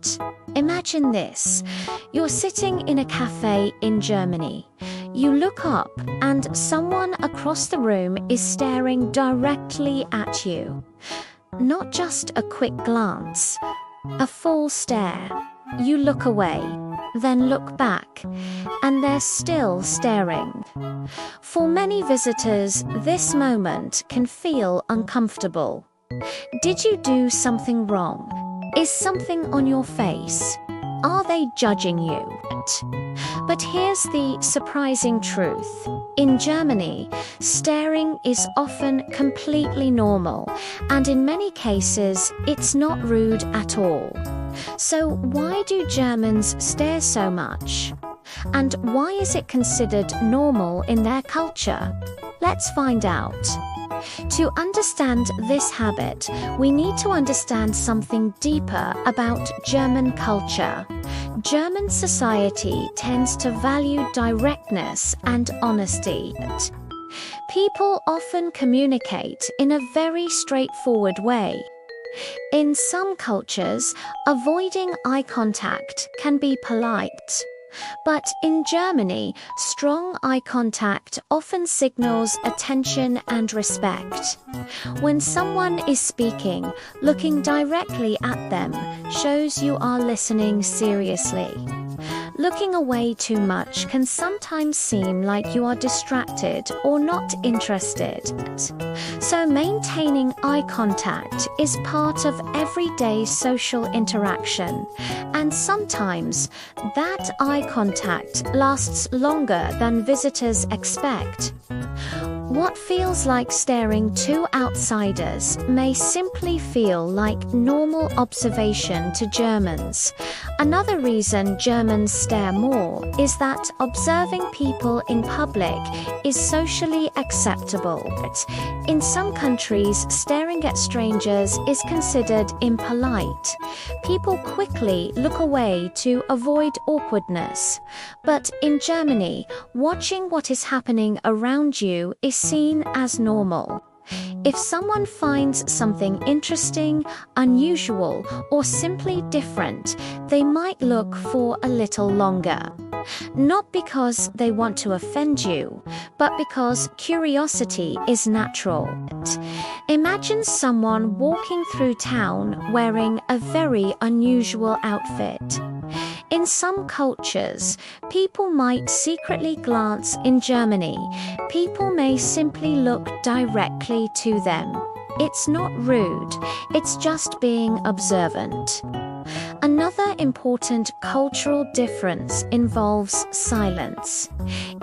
it. Imagine this. You're sitting in a cafe in Germany. You look up and someone across the room is staring directly at you. Not just a quick glance, a full stare. You look away, then look back, and they're still staring. For many visitors, this moment can feel uncomfortable. Did you do something wrong? Is something on your face? Are they judging you? But here's the surprising truth. In Germany, staring is often completely normal, and in many cases, it's not rude at all. So why do Germans stare so much? And why is it considered normal in their culture? Let's find out. To understand this habit, we need to understand something deeper about German culture. German society tends to value directness and honesty. People often communicate in a very straightforward way. In some cultures, avoiding eye contact can be polite. But in Germany, strong eye contact often signals attention and respect. When someone is speaking, looking directly at them shows you are listening seriously. Looking away too much can sometimes seem like you are distracted or not interested. So maintaining eye contact is part of everyday social interaction, and sometimes that eye contact lasts longer than visitors expect. What feels like staring to outsiders may simply feel like normal observation to Germans. Another reason Germans stare more is that observing people in public is socially acceptable. In some countries, staring at strangers is considered impolite. People quickly look away to avoid awkwardness. But in Germany, watching what is happening around you is seen as normal. If someone finds something interesting, unusual, or simply different, they might look for a little longer. Not because they want to offend you, but because curiosity is natural. Imagine someone walking through town wearing a very unusual outfit. In some cultures, people might secretly glance. In Germany, people may simply look directly to them. It's not rude, it's just being observant. Another important cultural difference involves silence.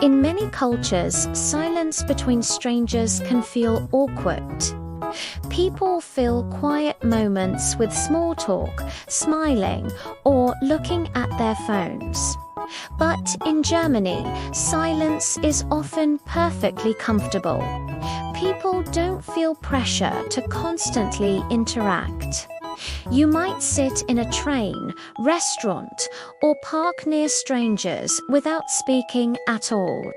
In many cultures, silence between strangers can feel awkward. People fill quiet moments with small talk, smiling, or looking at their phones. But in Germany, silence is often perfectly comfortable. People don't feel pressure to constantly interact. You might sit in a train, restaurant, or park near strangers without speaking at all.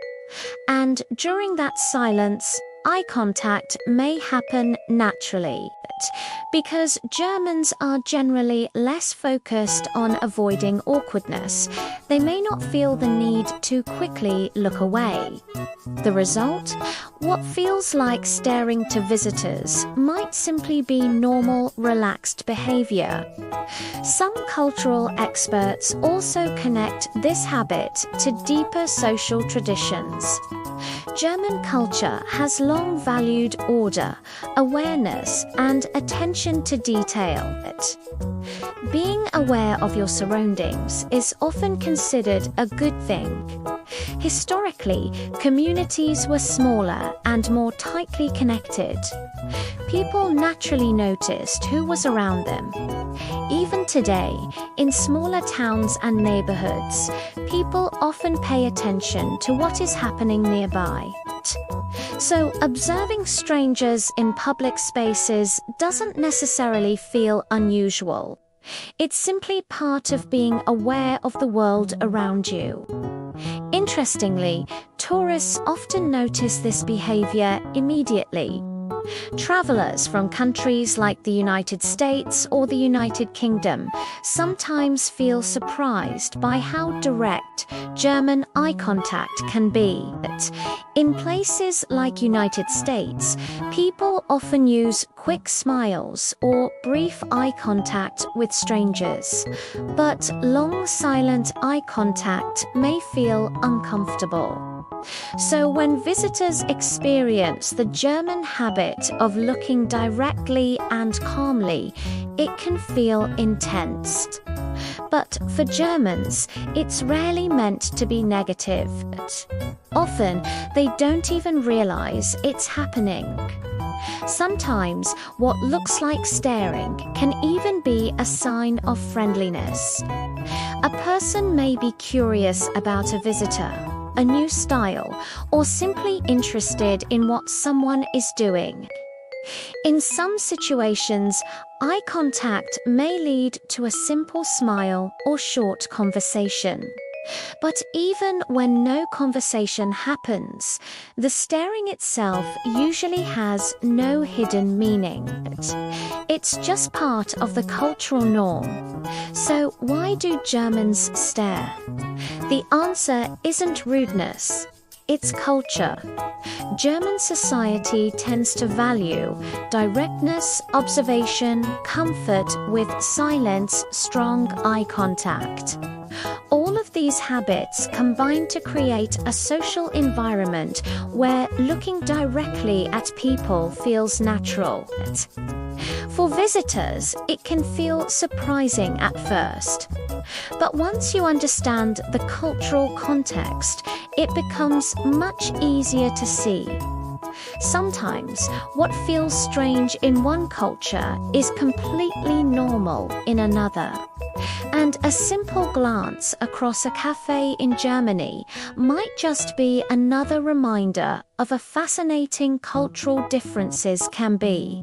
And during that silence, eye contact may happen naturally. Because Germans are generally less focused on avoiding awkwardness, they may not feel the need to quickly look away. The result? What feels like staring to visitors might simply be normal, relaxed behavior. Some cultural experts also connect this habit to deeper social traditions. German culture has long valued order, awareness, and attention to detail. Being aware of your surroundings is often considered a good thing. Historically, communities were smaller and more tightly connected. People naturally noticed who was around them. Even today, in smaller towns and neighborhoods, people often pay attention to what is happening nearby. So, observing strangers in public spaces doesn't necessarily feel unusual. It's simply part of being aware of the world around you. Interestingly, tourists often notice this behavior immediately. Travelers from countries like the United States or the United Kingdom sometimes feel surprised by how direct German eye contact can be. In places like United States, people often use quick smiles or brief eye contact with strangers, but long silent eye contact may feel uncomfortable. So when visitors experience the German habit of looking directly and calmly, it can feel intense. But for Germans, it's rarely meant to be negative. Often, they don't even realize it's happening. Sometimes, what looks like staring can even be a sign of friendliness. A person may be curious about a visitor, a new style, or simply interested in what someone is doing. In some situations, eye contact may lead to a simple smile or short conversation. But even when no conversation happens, the staring itself usually has no hidden meaning. It's just part of the cultural norm. So why do Germans stare? The answer isn't rudeness, it's culture. German society tends to value directness, observation, comfort with silence, strong eye contact. All of these habits combine to create a social environment where looking directly at people feels natural. For visitors, it can feel surprising at first. But once you understand the cultural context, it becomes much easier to see. Sometimes, what feels strange in one culture is completely normal in another. And a simple glance across a cafe in Germany might just be another reminder of a fascinating cultural differences can be.